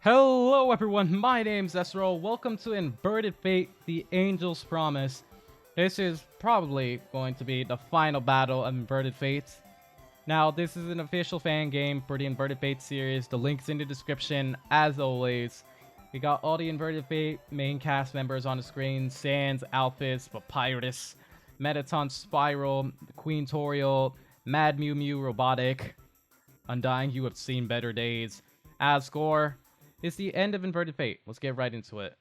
Hello everyone, my name's Ezreal. Welcome to Inverted Fate, the Angel's Promise. This is probably going to be the final battle of Inverted Fate. Now, this is an official fan game for the Inverted Fate series. The link's in the description, as always. We got all the Inverted Fate main cast members on the screen. Sans, Alphys, Papyrus, Metaton, Spiral, Queen Toriel, Mad Mew Mew, Robotic, Undying, You Have Seen Better Days, Asgore. It's the end of Inverted Fate. Let's get right into it.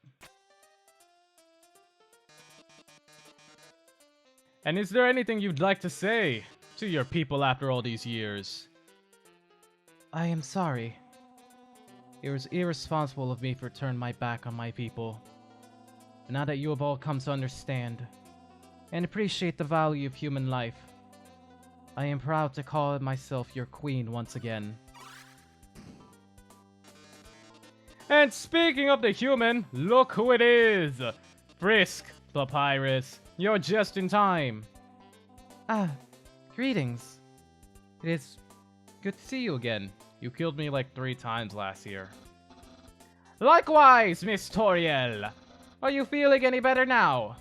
And is there anything you'd like to say to your people after all these years? I am sorry. It was irresponsible of me for turning my back on my people. But now that you have all come to understand and appreciate the value of human life, I am proud to call myself your queen once again. And speaking of the human, look who it is! Frisk, Papyrus, you're just in time. Greetings. It is good to see you again. You killed me like 3 times last year. Likewise, Miss Toriel! Are you feeling any better now?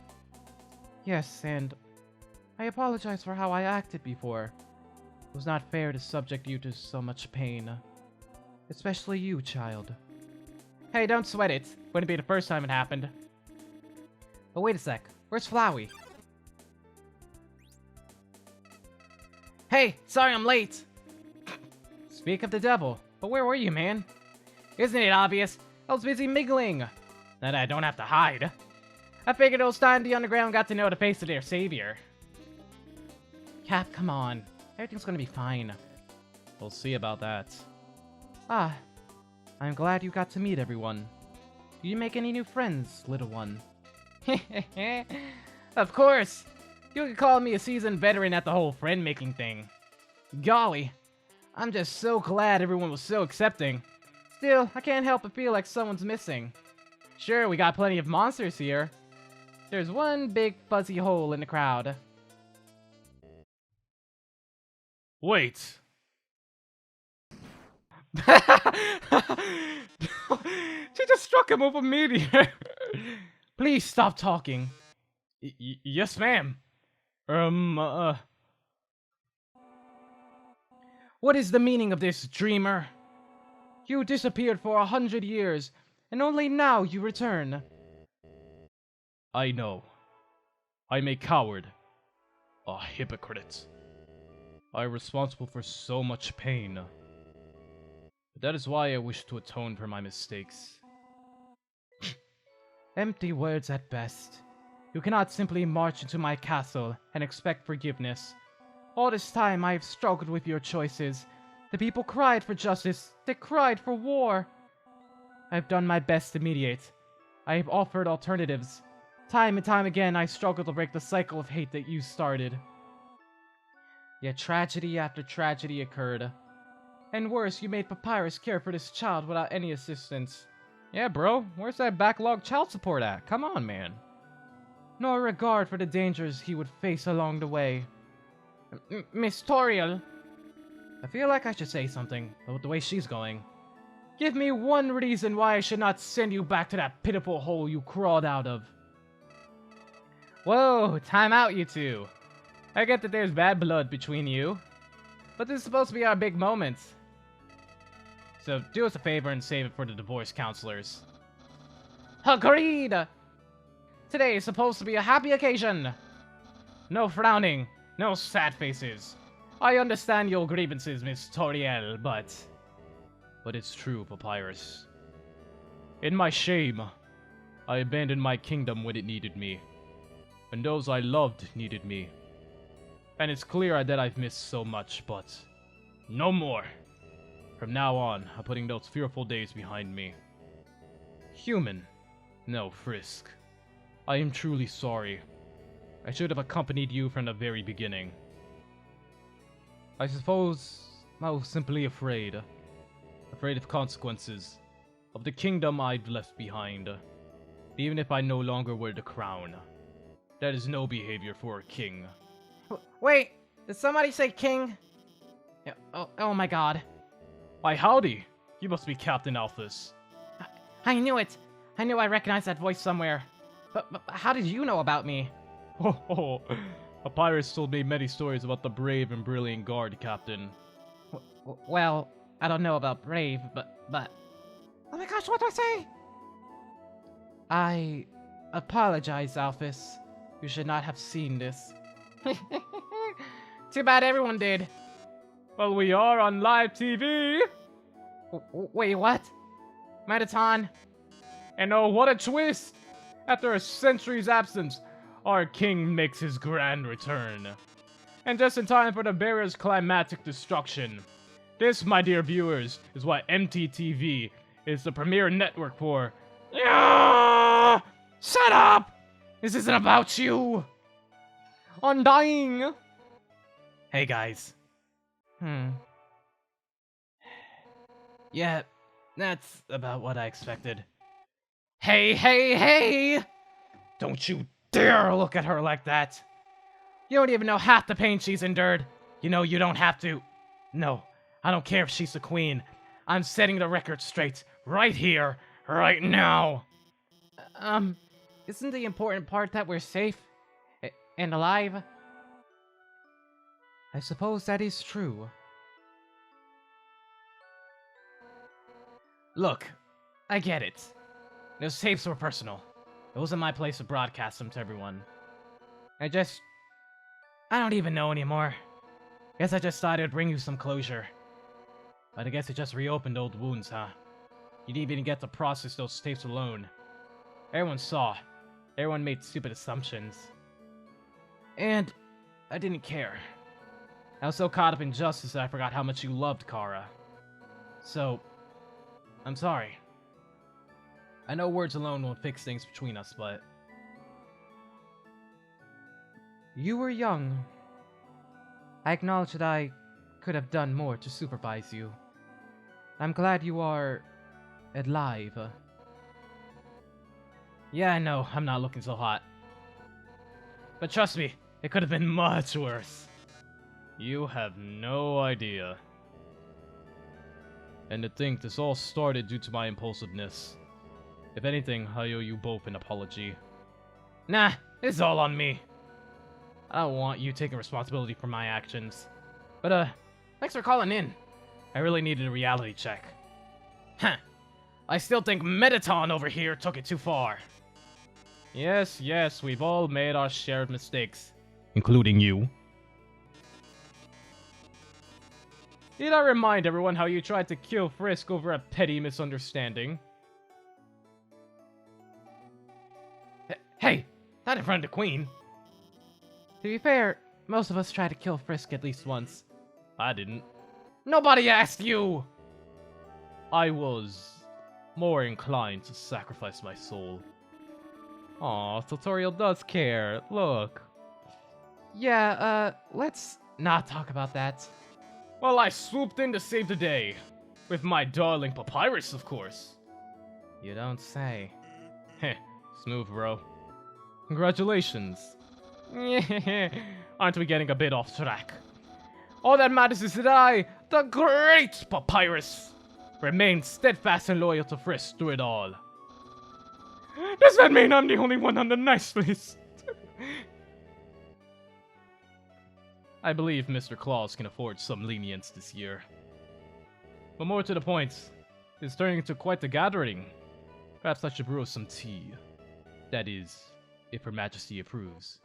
Yes, and I apologize for how I acted before. It was not fair to subject you to so much pain. Especially you, child. Hey, don't sweat it. Wouldn't be the first time it happened. But wait a sec. Where's Flowey? Hey, sorry I'm late. Speak of the devil. But where were you, man? Isn't it obvious? I was busy mingling. Now that I don't have to hide. I figured it was time the underground got to know the face of their savior. Cap, come on. Everything's gonna be fine. We'll see about that. I'm glad you got to meet everyone. Did you make any new friends, little one? Of course! You could call me a seasoned veteran at the whole friend-making thing. Golly, I'm just so glad everyone was so accepting. Still, I can't help but feel like someone's missing. Sure, we got plenty of monsters here. There's one big fuzzy hole in the crowd. Wait. She just struck him with a meteor. Please stop talking. Yes, ma'am. What is the meaning of this, dreamer? You disappeared for 100 years, and only now you return. I know. I'm a coward. A hypocrite. I'm responsible for so much pain. But that is why I wish to atone for my mistakes. Empty words at best. You cannot simply march into my castle and expect forgiveness. All this time I have struggled with your choices. The people cried for justice. They cried for war. I've done my best to mediate. I have offered alternatives. Time and time again I struggled to break the cycle of hate that you started. Yet tragedy after tragedy occurred. And worse, you made Papyrus care for this child without any assistance. Yeah, bro, where's that backlog child support at? Come on, man. Nor regard for the dangers he would face along the way. Miss Toriel. I feel like I should say something, but with the way she's going. Give me one reason why I should not send you back to that pitiful hole you crawled out of. Whoa, time out, you two. I get that there's bad blood between you, but this is supposed to be our big moment. So do us a favor and save it for the divorce counselors. Agreed! Today is supposed to be a happy occasion. No frowning, no sad faces. I understand your grievances, Miss Toriel, but it's true, Papyrus. In my shame, I abandoned my kingdom when it needed me, and those I loved needed me. And it's clear that I've missed so much, but no more. From now on, I'm putting those fearful days behind me. Human. No, Frisk. I am truly sorry. I should have accompanied you from the very beginning. I suppose I was simply afraid. Afraid of consequences. Of the kingdom I've left behind. Even if I no longer wear the crown. That is no behavior for a king. Wait, did somebody say king? Oh my god. Why, howdy. You must be Captain Alphys. I knew it! I knew I recognized that voice somewhere. But how did you know about me? Oh, Papyrus told me many stories about the brave and brilliant guard captain. Well, I don't know about brave, but... Oh my gosh, what do I say? I apologize, Alphys. You should not have seen this. Too bad everyone did. Well, we are on live TV! Wait, what? Mettaton? And oh, what a twist! After a century's absence, our king makes his grand return. And just in time for the barrier's climatic destruction. This, my dear viewers, is why MTTV is the premier network for... Yeah! Shut up! This isn't about you! Undying! Hey, guys. Yeah, that's about what I expected. Hey, hey, hey! Don't you dare look at her like that! You don't even know half the pain she's endured. You know you don't have to. No, I don't care if she's the queen. I'm setting the record straight, right here, right now. Isn't the important part that we're safe and alive? I suppose that is true. Look, I get it. Those tapes were personal. It wasn't my place to broadcast them to everyone. I don't even know anymore. Guess I just thought it would bring you some closure. But I guess it just reopened old wounds, huh? You didn't even get to process those tapes alone. Everyone saw. Everyone made stupid assumptions. And I didn't care. I was so caught up in justice that I forgot how much you loved Kara. So, I'm sorry. I know words alone won't fix things between us, but... You were young. I acknowledge that I could have done more to supervise you. I'm glad you are... alive. Yeah, I know, I'm not looking so hot. But trust me, it could have been much worse. You have no idea. And to think this all started due to my impulsiveness. If anything, I owe you both an apology. Nah, it's all on me. I don't want you taking responsibility for my actions. But, thanks for calling in. I really needed a reality check. Huh. I still think Mettaton over here took it too far. Yes, we've all made our share of mistakes. Including you. Did I remind everyone how you tried to kill Frisk over a petty misunderstanding? Hey, not in front of the Queen. To be fair, most of us try to kill Frisk at least once. I didn't. Nobody asked you! I was more inclined to sacrifice my soul. Aw, Tutorial does care. Look. Yeah, let's not talk about that. Well, I swooped in to save the day. With my darling Papyrus, of course. You don't say. Heh, smooth, bro. Congratulations. Aren't we getting a bit off track? All that matters is that I, the great Papyrus, remain steadfast and loyal to Frisk through it all. Does that mean I'm the only one on the nice list? I believe Mr. Claus can afford some lenience this year. But more to the point, it's turning into quite the gathering. Perhaps I should brew some tea. That is, if Her Majesty approves.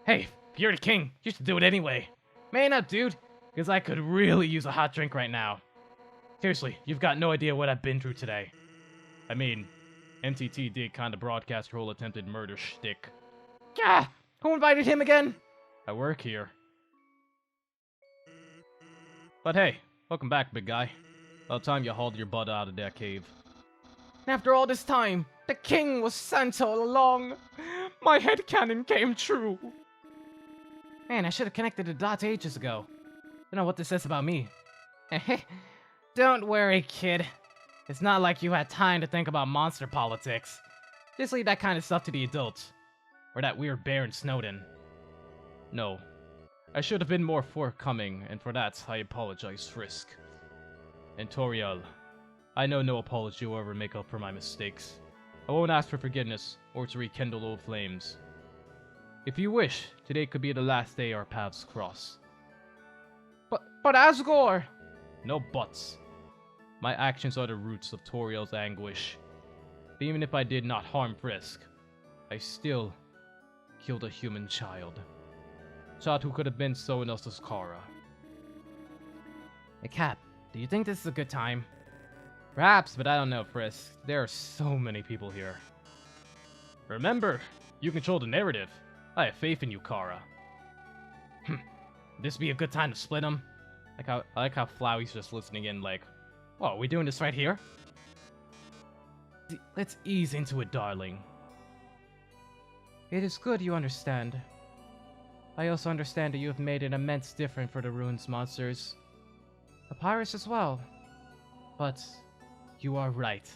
Hey, if you're the king, you should do it anyway. Man up, dude, because I could really use a hot drink right now. Seriously, you've got no idea what I've been through today. I mean, MTT did kind of broadcast her whole attempted murder shtick. Gah! Who invited him again? I work here. But hey, welcome back, big guy. About time you hauled your butt out of that cave. After all this time, the king was sent all along. My headcanon came true. Man, I should have connected the dots ages ago. Don't know what this says about me. Don't worry, kid. It's not like you had time to think about monster politics. Just leave that kind of stuff to the adults. Or that weird Baron Snowden. No. I should have been more forthcoming, and for that, I apologize, Frisk. And Toriel, I know no apology will ever make up for my mistakes. I won't ask for forgiveness or to rekindle old flames. If you wish, today could be the last day our paths cross. But Asgore! No buts. My actions are the roots of Toriel's anguish. But even if I did not harm Frisk, I still killed a human child. A child who could have been someone else's Kara. Hey, Cap, do you think this is a good time? Perhaps, but I don't know, Frisk. There are so many people here. Remember, you control the narrative. I have faith in you, Kara. This be a good time to split them? I like how Flowey's just listening in like, oh, are we doing this right here? Let's ease into it, darling. It is good you understand. I also understand that you have made an immense difference for the Ruins monsters. The pirates as well. But you are right.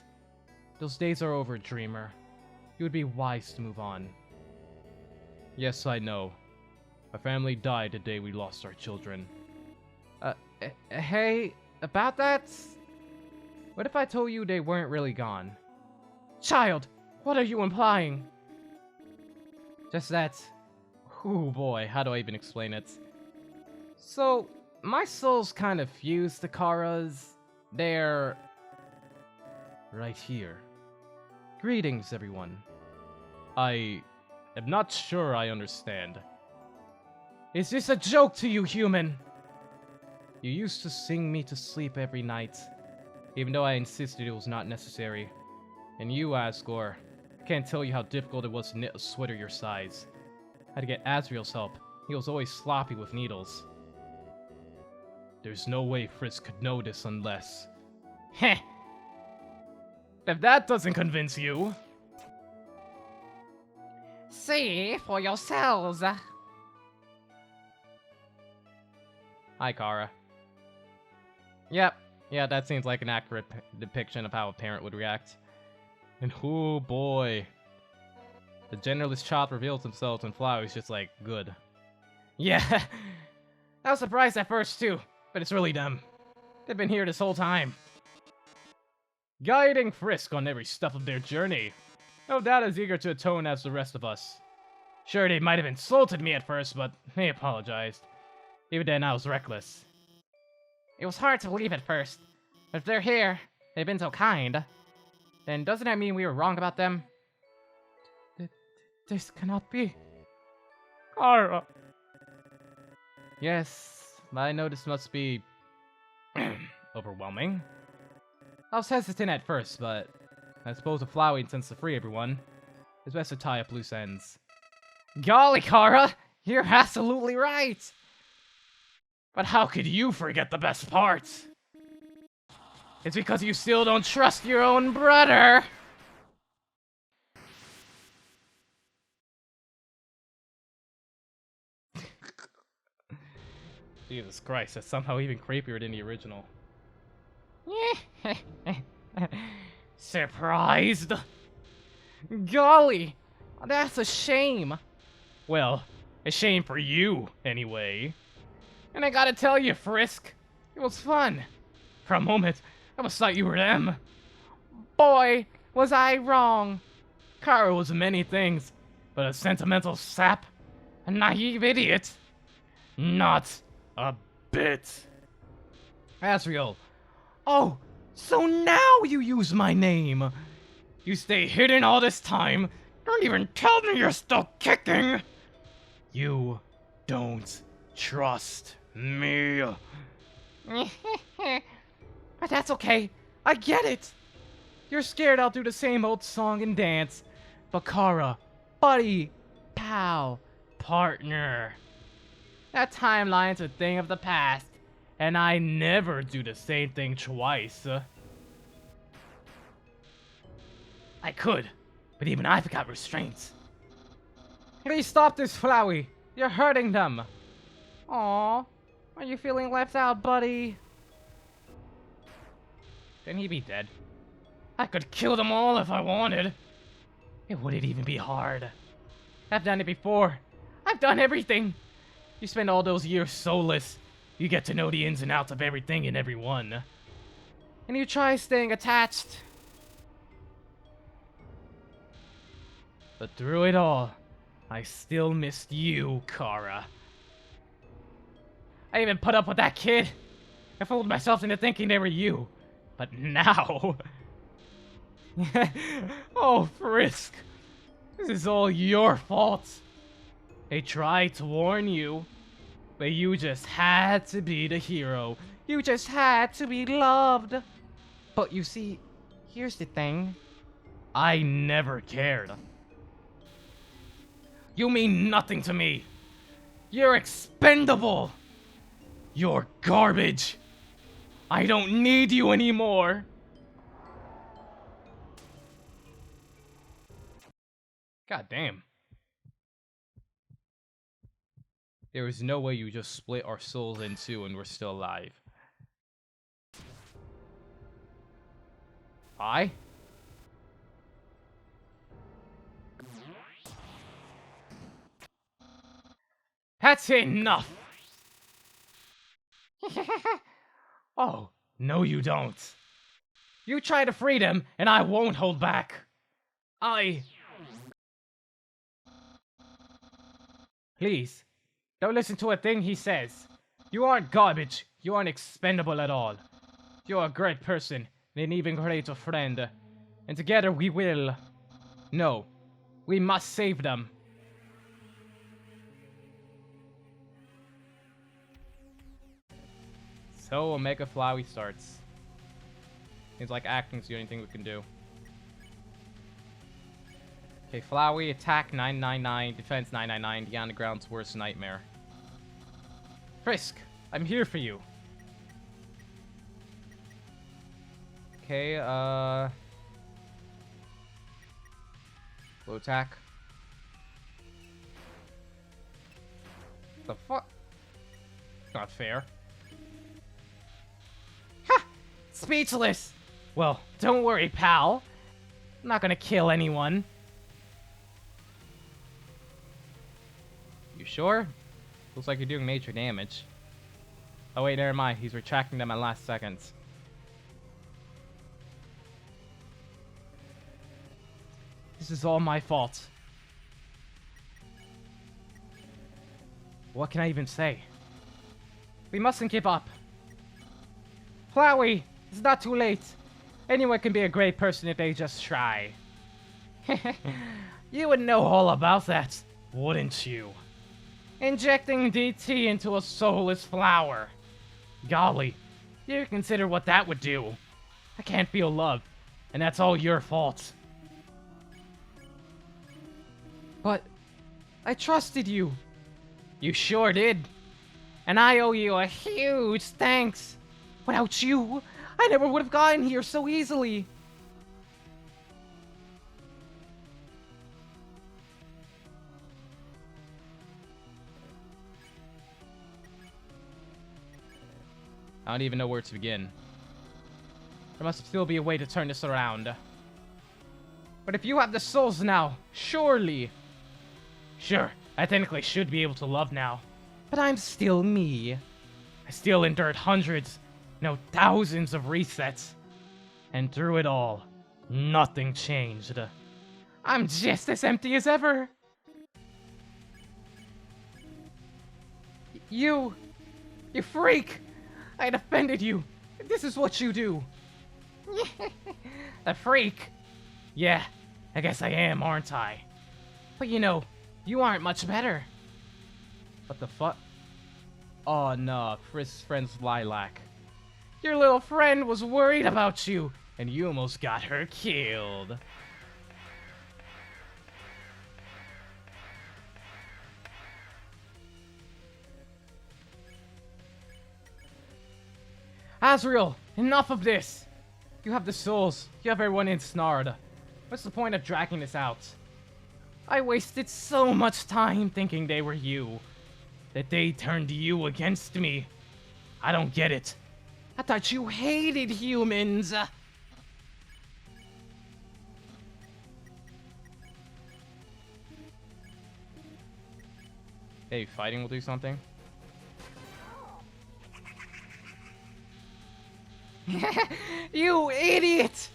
Those days are over, Dreamer. You would be wise to move on. Yes, I know. Our family died the day we lost our children. Hey, about that? What if I told you they weren't really gone? Child, what are you implying? Just that... Oh boy, how do I even explain it? So, my soul's kind of fused to Kara's. They're... right here. Greetings, everyone. I am not sure I understand. Is this a joke to you, human? You used to sing me to sleep every night, even though I insisted it was not necessary. And you, Asgore, I can't tell you how difficult it was to knit a sweater your size. I had to get Asriel's help. He was always sloppy with needles. There's no way Frisk could know this unless... Heh! If that doesn't convince you... See for yourselves! Hi, Kara. Yep. Yeah, that seems like an accurate depiction of how a parent would react. And oh boy. The genderless child reveals themselves and Flowey's just like, good. Yeah. I was surprised at first too, but it's really them. They've been here this whole time. Guiding Frisk on every step of their journey. No doubt as eager to atone as the rest of us. Sure, they might have insulted me at first, but they apologized. Even then, I was reckless. It was hard to believe at first, but if they're here, they've been so kind, then doesn't that mean we were wrong about them? This cannot be. Kara! Yes, I know this must be... overwhelming. I was hesitant at first, but I suppose if Flowey intends to free everyone, it's best to tie up loose ends. Golly, Kara! You're absolutely right! But how could you forget the best part? It's because you still don't trust your own brother! Jesus Christ, that's somehow even creepier than the original. Surprised? Golly, that's a shame. Well, a shame for you, anyway. And I gotta tell you, Frisk, it was fun. For a moment, I almost thought you were them. Boy, was I wrong. Kara was many things, but a sentimental sap, a naive idiot. Not a bit. Asriel. Oh, so now you use my name. You stay hidden all this time. Don't even tell me you're still kicking. You don't trust me. But that's okay. I get it. You're scared I'll do the same old song and dance. But Kara, buddy, pal, partner. That timeline's a thing of the past, and I never do the same thing twice. I could, but even I've got restraints. Please stop this, Flowey. You're hurting them. Aww, are you feeling left out, buddy? Can he be dead? I could kill them all if I wanted. It wouldn't even be hard. I've done it before. I've done everything. You spend all those years soulless. You get to know the ins and outs of everything and everyone. and you try staying attached. But through it all, I still missed you, Kara. I even put up with that kid. I fooled myself into thinking they were you. But now... Oh, Frisk. This is all your fault. They tried to warn you, but you just had to be the hero. You just had to be loved. But you see, here's the thing. I never cared. You mean nothing to me. You're expendable. You're garbage. I don't need you anymore. God damn. There is no way you just split our souls in two and we're still alive. I? That's enough! Oh, no you don't. You try to free them, and I won't hold back. Please, don't listen to a thing he says. You aren't garbage. You aren't expendable at all. You're a great person, and an even greater friend. And together we will... No, we must save them. So Omega Flowey starts. Seems like acting's the only thing we can do. Okay, Flowey, attack 999, defense 999, the underground's worst nightmare. Frisk, I'm here for you. Okay, low attack. The fuck? Not fair. Ha! Speechless! Well, don't worry, pal. I'm not gonna kill anyone. You sure? Looks like you're doing major damage. Oh wait, never mind. He's retracting them at last seconds. This is all my fault. What can I even say? We mustn't give up. Flowey, it's not too late. Anyone can be a great person if they just try. You would know all about that, wouldn't you? Injecting DT into a soulless flower. Golly, you consider what that would do. I can't feel love, and that's all your fault. But I trusted you. You sure did. And I owe you a huge thanks. Without you, I never would have gotten here so easily. I don't even know where to begin. There must still be a way to turn this around. But if you have the souls now, surely... Sure, I technically should be able to love now. But I'm still me. I still endured hundreds, no thousands of resets. And through it all, nothing changed. I'm just as empty as ever. You freak! I defended you. This is what you do. A freak? Yeah, I guess I am, aren't I? But you know, you aren't much better. What the fuck? Oh no, Frisk's friend's Lilac. Your little friend was worried about you, and you almost got her killed. Azrael, enough of this! You have the souls, you have everyone ensnared. What's the point of dragging this out? I wasted so much time thinking they were you. That they turned you against me. I don't get it. I thought you hated humans. Hey, fighting will do something? You idiot!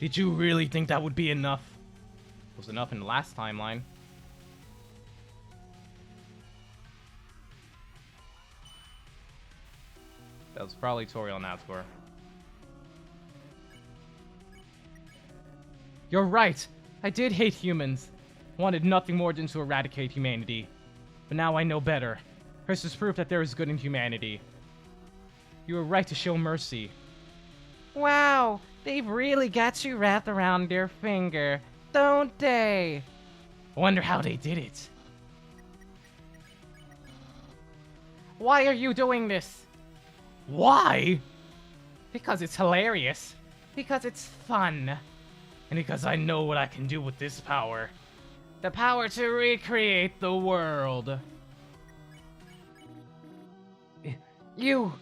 Did you really think that would be enough? It was enough in the last timeline. That was probably Toriel and Nazgûr. You're right! I did hate humans. Wanted nothing more than to eradicate humanity. But now I know better. This is proof that there is good in humanity. You were right to show mercy. Wow, they've really got you wrapped around their finger, don't they? I wonder how they did it. Why are you doing this? Why? Because it's hilarious. Because it's fun. And because I know what I can do with this power. The power to recreate the world. You...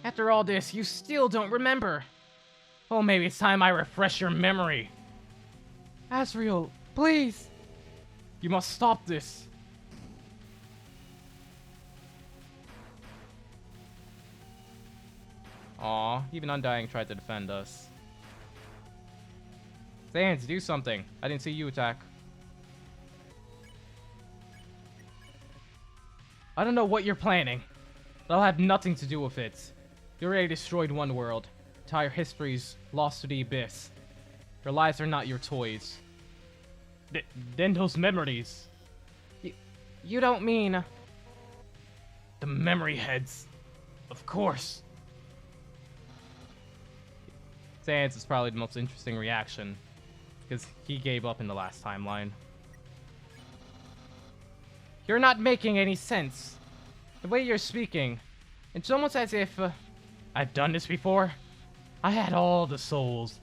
After all this, you still don't remember. Oh, maybe it's time I refresh your memory. Asriel, please. You must stop this. Aw, even Undying tried to defend us. Sans, do something. I didn't see you attack. I don't know what you're planning. But I'll have nothing to do with it. You already destroyed one world. Entire history's lost to the abyss. Your lives are not your toys. Then those memories. You don't mean... The memory heads. Of course. Sans is probably the most interesting reaction. Because he gave up in the last timeline. You're not making any sense. The way you're speaking, it's almost as if... I've done this before. I had all the souls.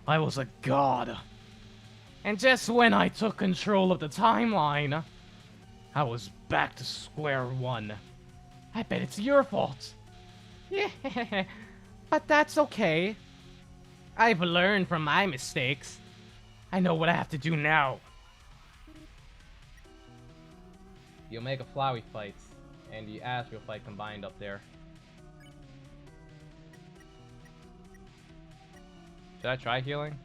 I was a god. And just when I took control of the timeline, I was back to square one. I bet it's your fault. Yeah, but that's okay. I've learned from my mistakes. I know what I have to do now. The Omega Flowey fights and the Asriel fight combined up there. Should I try healing?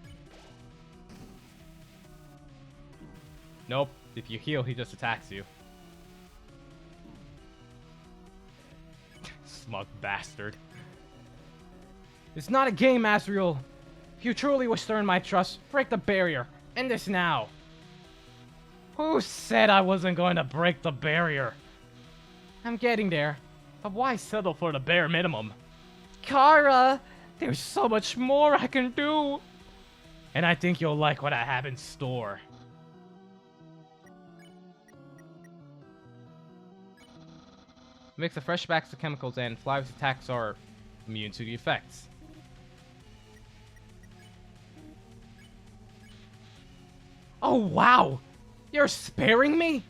Nope. If you heal, he just attacks you. Smug bastard. It's not a game, Asriel. If you truly wish to earn my trust, break the barrier. End this now. Who said I wasn't going to break the barrier? I'm getting there. But why settle for the bare minimum? Kara! There's so much more I can do! And I think you'll like what I have in store. Mix the fresh backs of chemicals and Flowey's attacks are immune to the effects. Oh wow! You're sparing me?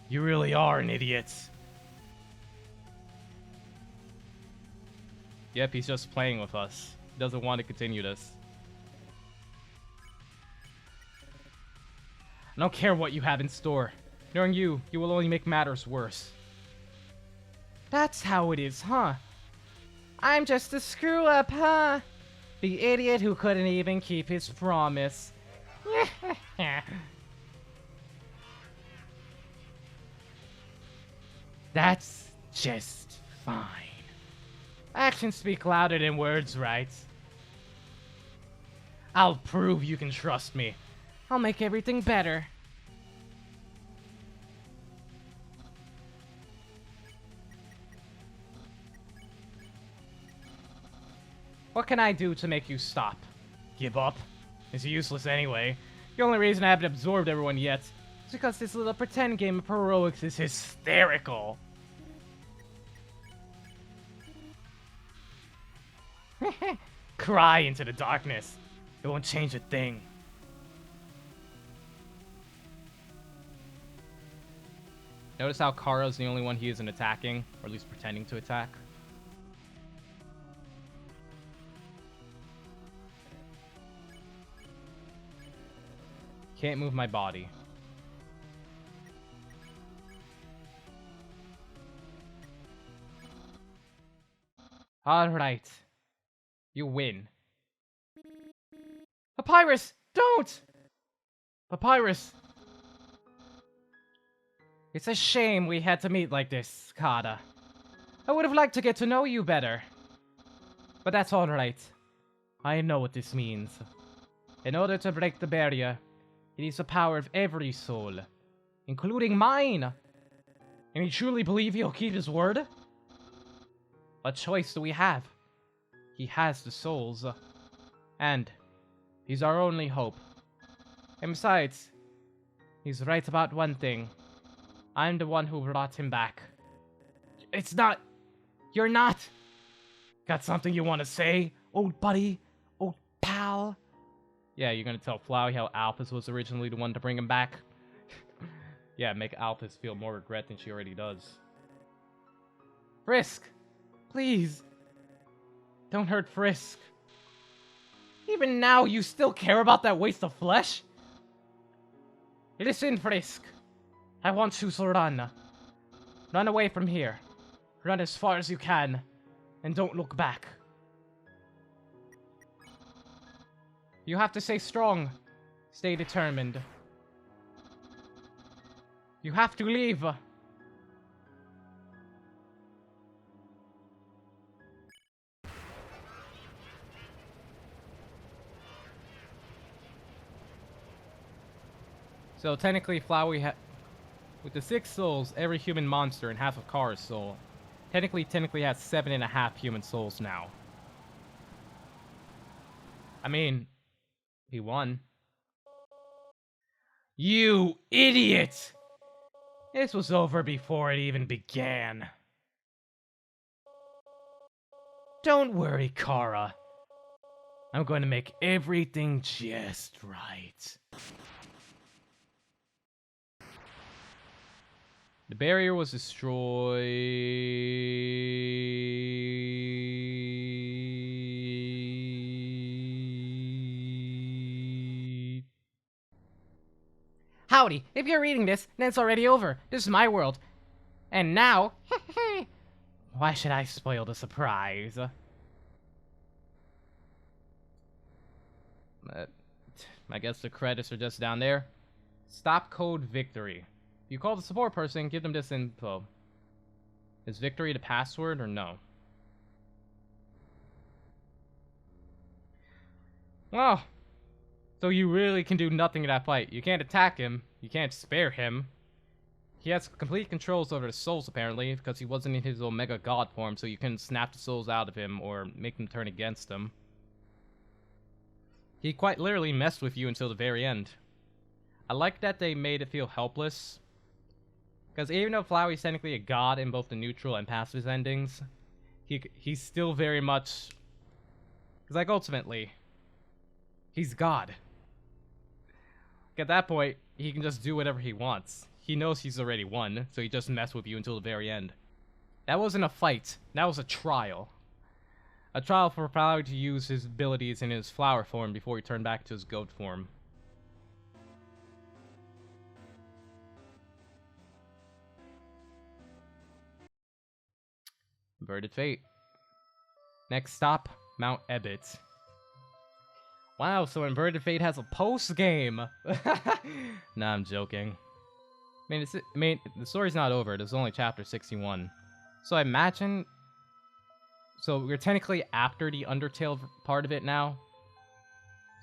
You really are an idiot. Yep, he's just playing with us. He doesn't want to continue this. I don't care what you have in store. Knowing you will only make matters worse. That's how it is, huh? I'm just a screw-up, huh? The idiot who couldn't even keep his promise. That's just fine. Actions speak louder than words, right? I'll prove you can trust me. I'll make everything better. What can I do to make you stop? Give up? It's useless anyway. The only reason I haven't absorbed everyone yet is because this little pretend game of heroics is hysterical. Cry into the darkness. It won't change a thing. Notice how Kara's the only one he isn't attacking, or at least pretending to attack. Can't move my body. Alright. You win. Papyrus, don't! Papyrus. It's a shame we had to meet like this, Kada. I would have liked to get to know you better. But that's alright. I know what this means. In order to break the barrier, it needs the power of every soul, including mine. And you truly believe he'll keep his word? What choice do we have? He has the souls. And he's our only hope. And besides, he's right about one thing. I'm the one who brought him back. It's not... You're not... Got something you want to say, old buddy? Old pal? Yeah, you're gonna tell Flowey how Alphys was originally the one to bring him back? Yeah, make Alphys feel more regret than she already does. Frisk! Please! Don't hurt Frisk. Even now, you still care about that waste of flesh? Listen, Frisk. I want you to run. Run away from here. Run as far as you can. And don't look back. You have to stay strong. Stay determined. You have to leave. So technically, Flowey with the 6 souls, every human monster and half of Kara's soul, technically has 7.5 human souls now. I mean, he won. You idiot! This was over before it even began. Don't worry, Kara. I'm going to make everything just right. The barrier was destroyed. Howdy, if you're reading this, then it's already over. This is my world. And now, why should I spoil the surprise? I guess the credits are just down there. Stop code victory. You call the support person, give them this info. Is victory the password or no? Well, so you really can do nothing in that fight. You can't attack him. You can't spare him. He has complete controls over the souls, apparently, because he wasn't in his Omega God form, so you couldn't snap the souls out of him or make them turn against him. He quite literally messed with you until the very end. I like that they made it feel helpless. Because even though Flowey's technically a god in both the neutral and pacifist endings, he's still very much... Because, like, ultimately, he's God. At that point, he can just do whatever he wants. He knows he's already won, so he just messed with you until the very end. That wasn't a fight. That was a trial. A trial for Flowey to use his abilities in his flower form before he turned back to his goat form. Inverted Fate. Next stop, Mount Ebit. Wow, so Inverted Fate has a post-game! Nah, I'm joking. I mean, the story's not over. There's only chapter 61. So I imagine... So we're technically after the Undertale part of it now.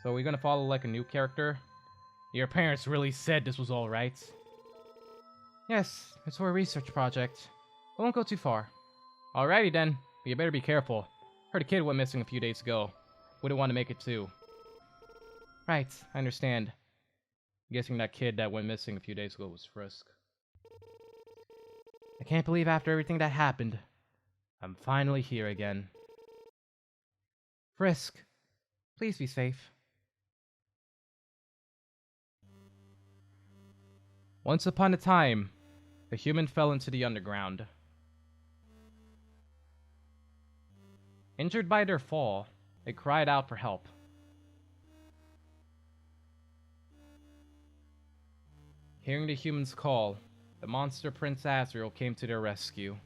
So we're gonna follow like a new character. Your parents really said this was all right. Yes, it's for a research project. I won't go too far. Alrighty then, but you better be careful. Heard a kid went missing a few days ago. Wouldn't want to make it too. Right, I understand. I'm guessing that kid that went missing a few days ago was Frisk. I can't believe after everything that happened, I'm finally here again. Frisk, please be safe. Once upon a time, a human fell into the underground. Injured by their fall, they cried out for help. Hearing the humans' call, the monster Prince Azrael came to their rescue.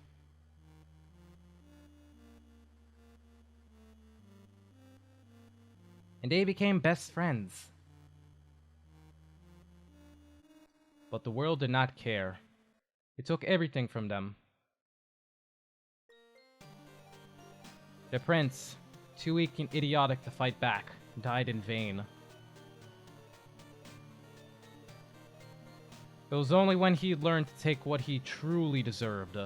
and they became best friends. But the world did not care. It took everything from them. The prince, too weak and idiotic to fight back, died in vain. It was only when he learned to take what he truly deserved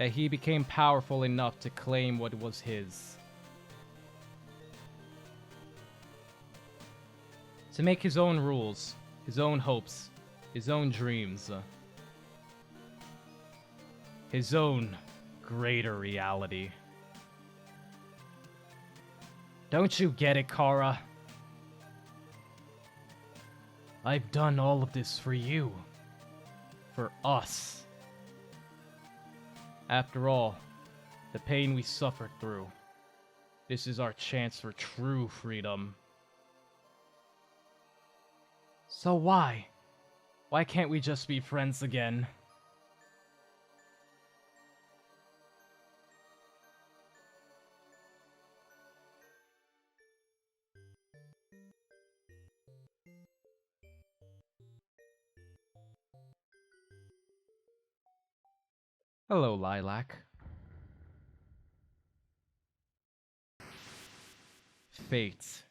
that he became powerful enough to claim what was his. To make his own rules, his own hopes, his own dreams. His own greater reality. Don't you get it, Kara? I've done all of this for you. For us. After all, the pain we suffered through. This is our chance for true freedom. So why? Why can't we just be friends again? Hello, Lilac. Fate. It's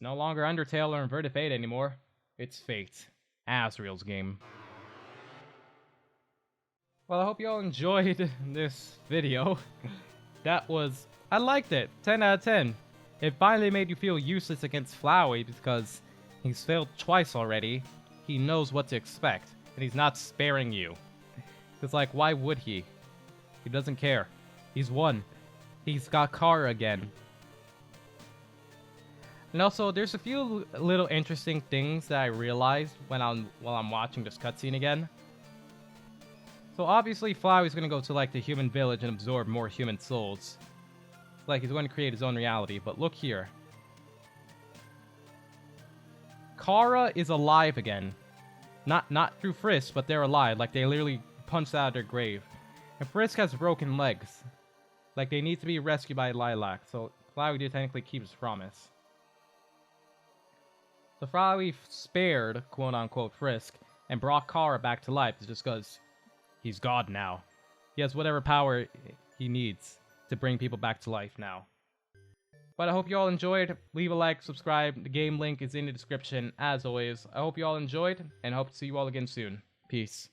no longer Undertale or Inverted Fate anymore. It's Fate. Asriel's game. Well, I hope you all enjoyed this video. I liked it. 10 out of 10. It finally made you feel useless against Flowey because he's failed twice already. He knows what to expect, and he's not sparing you. It's like, why would he? He doesn't care. He's won. He's got Kara again. And also, there's a few little interesting things that I realized while I'm watching this cutscene again. So obviously, Flowey's gonna go to like the human village and absorb more human souls. Like he's going to create his own reality. But look here. Kara is alive again. Not through Frisk, but they're alive. Like they literally punched out of their grave. And Frisk has broken legs. Like they need to be rescued by Lilac. So Flowey did technically keep his promise. So Flowey spared, quote unquote, Frisk and brought Kara back to life just because he's God now. He has whatever power he needs to bring people back to life now. But I hope you all enjoyed. Leave a like, subscribe. The game link is in the description as always. I hope you all enjoyed and hope to see you all again soon. Peace.